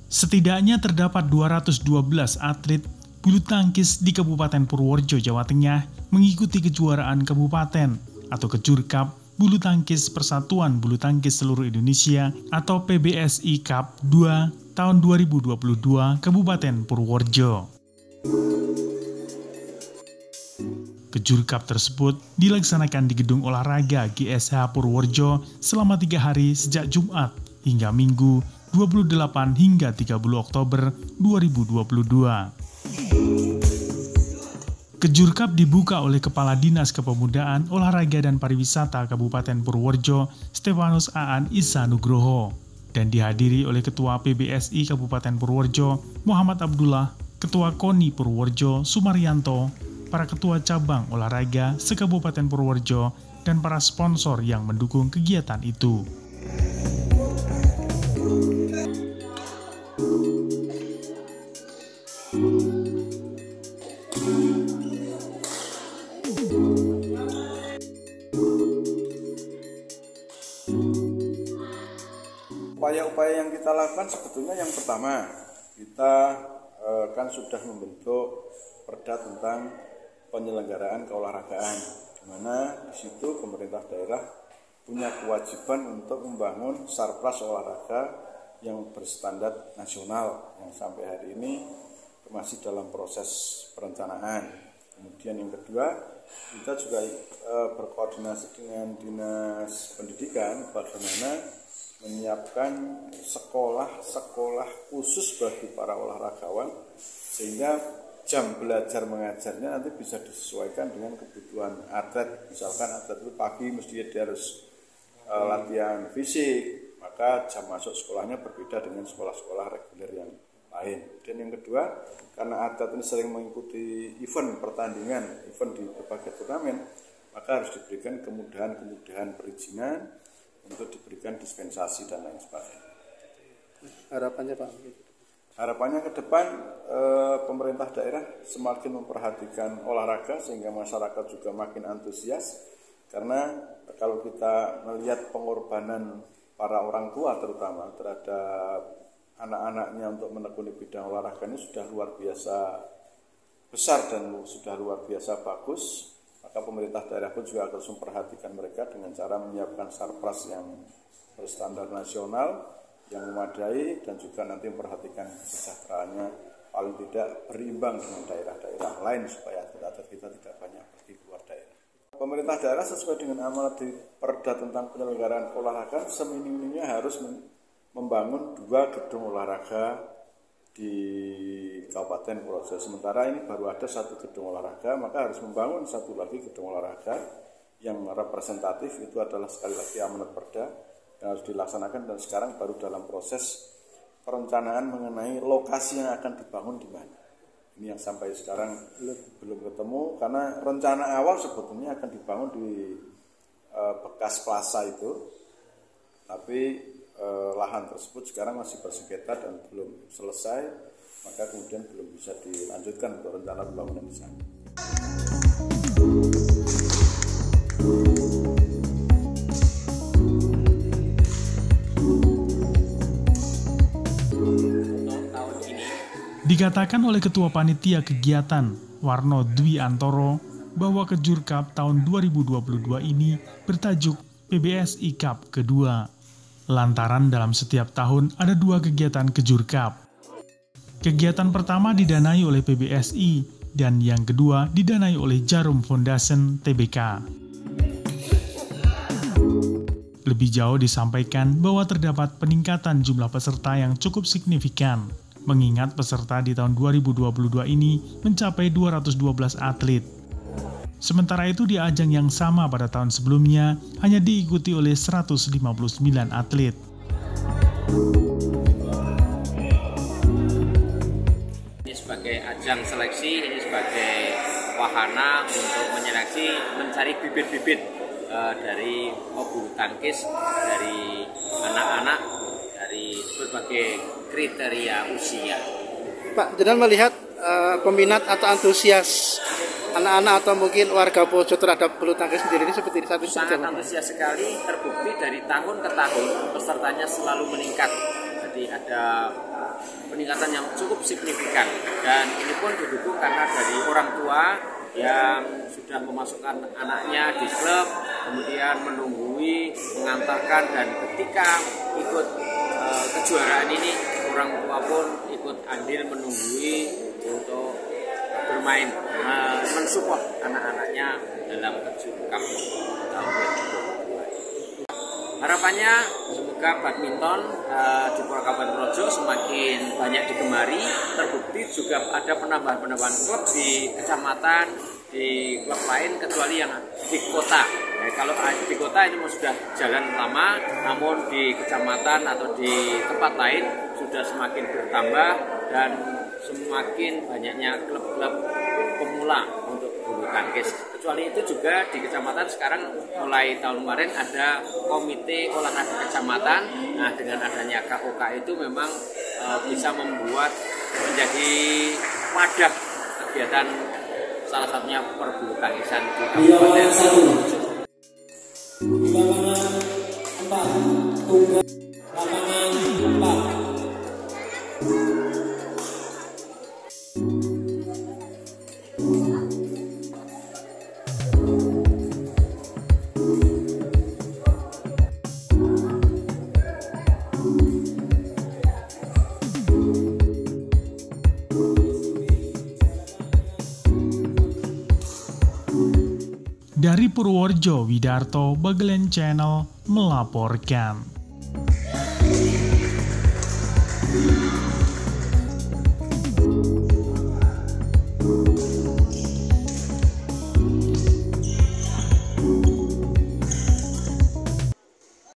Setidaknya terdapat 212 atlet bulu tangkis di Kabupaten Purworejo, Jawa Tengah mengikuti kejuaraan kabupaten atau Kejurkap Bulu Tangkis Persatuan Bulu Tangkis Seluruh Indonesia atau PBSI Cup 2 tahun 2022 Kabupaten Purworejo. Kejurkap tersebut dilaksanakan di Gedung Olahraga GSH Purworejo selama 3 hari sejak Jumat hingga Minggu 28 hingga 30 Oktober 2022. Kejurkap dibuka oleh Kepala Dinas Kepemudaan, Olahraga dan Pariwisata Kabupaten Purworejo, Stefanus Aan Isa Nugroho, dan dihadiri oleh Ketua PBSI Kabupaten Purworejo, Muhammad Abdullah, Ketua KONI Purworejo, Sumaryanto, para Ketua Cabang Olahraga se-Kabupaten Purworejo, dan para sponsor yang mendukung kegiatan itu. Upaya-upaya yang kita lakukan sebetulnya yang pertama, kita kan sudah membentuk perda tentang penyelenggaraan keolahragaan, di mana di situ pemerintah daerah punya kewajiban untuk membangun sarpras olahraga yang berstandar nasional yang sampai hari ini masih dalam proses perencanaan. Kemudian yang kedua, kita juga berkoordinasi dengan Dinas Pendidikan bagaimana menyiapkan sekolah-sekolah khusus bagi para olahragawan sehingga jam belajar mengajarnya nanti bisa disesuaikan dengan kebutuhan atlet. Misalkan atlet itu pagi mesti dia harus latihan fisik, maka jam masuk sekolahnya berbeda dengan sekolah-sekolah reguler yang lain. Dan yang kedua, karena atlet ini sering mengikuti event pertandingan, event di berbagai turnamen, maka harus diberikan kemudahan-kemudahan perizinan untuk diberikan dispensasi dan lain sebagainya. Harapannya Pak? Harapannya ke depan pemerintah daerah semakin memperhatikan olahraga sehingga masyarakat juga makin antusias. Karena kalau kita melihat pengorbanan para orang tua terutama terhadap anak-anaknya untuk menekuni bidang olahraga ini sudah luar biasa besar dan sudah luar biasa bagus. Maka pemerintah daerah pun juga harus memperhatikan mereka dengan cara menyiapkan sarpras yang berstandar nasional, yang memadai, dan juga nanti memperhatikan kesejahteraannya paling tidak berimbang dengan daerah-daerah lain supaya atlet-atlet kita tidak banyak pergi keluar daerah. Pemerintah daerah sesuai dengan amanat di Perda tentang penyelenggaraan olahraga seminim-minimnya harus membangun 2 gedung olahraga di Kabupaten Purworejo. Sementara ini baru ada 1 gedung olahraga, maka harus membangun 1 lagi gedung olahraga yang representatif. Itu adalah sekali lagi amanat Perda yang harus dilaksanakan, dan sekarang baru dalam proses perencanaan mengenai lokasi yang akan dibangun di mana. Ini yang sampai sekarang belum ketemu, karena rencana awal sebetulnya akan dibangun di bekas plaza itu, tapi lahan tersebut sekarang masih bersengketa dan belum selesai, maka kemudian belum bisa dilanjutkan untuk rencana pembangunan di sana. Dikatakan oleh Ketua Panitia Kegiatan Warno Dwi Antoro bahwa Kejurkap tahun 2022 ini bertajuk PBSI Cup kedua. Lantaran dalam setiap tahun ada 2 kegiatan Kejurkap. Kegiatan pertama didanai oleh PBSI dan yang kedua didanai oleh Jarum Foundation Tbk. Lebih jauh disampaikan bahwa terdapat peningkatan jumlah peserta yang cukup signifikan, mengingat peserta di tahun 2022 ini mencapai 212 atlet. Sementara itu di ajang yang sama pada tahun sebelumnya hanya diikuti oleh 159 atlet. Ini sebagai ajang seleksi, ini sebagai wahana untuk menyeleksi, mencari bibit-bibit dari bulu tangkis, dari anak-anak, dari berbagai kriteria usia. Pak, jangan melihat peminat atau antusias anak-anak atau mungkin warga Purworejo terhadap bulu tangkis sendiri ini seperti saat ini? Sangat antusias sekali, terbukti dari tahun ke tahun pesertanya selalu meningkat. Jadi Jadi ada peningkatan yang cukup signifikan, dan ini pun didukung karena dari orang tua yang sudah memasukkan anaknya di klub, kemudian menunggui, mengantarkan, dan ketika ikut kejuaraan ini orang tua pun ikut andil menunggui untuk bermain, mensupport anak-anaknya dalam terjun cup tahun 2022. Harapannya semoga badminton di Pura Kabupaten Purworejo semakin banyak digemari. Terbukti juga ada penambahan klub di kecamatan, di klub lain kecuali yang di kota. Kalau di kota itu sudah jalan lama, namun di kecamatan atau di tempat lain sudah semakin bertambah dan semakin banyaknya klub-klub pemula untuk bulu tangkis. Kecuali itu juga di kecamatan sekarang mulai tahun kemarin ada komite olahraga kecamatan. Nah, dengan adanya KOK itu memang bisa membuat menjadi wadah kegiatan salah satunya perbulu tangkisan di Kabupaten Purworejo. Lapangan 4 tunggal lapangan 4. Dari Purworejo, Widarto Bagelen Channel melaporkan.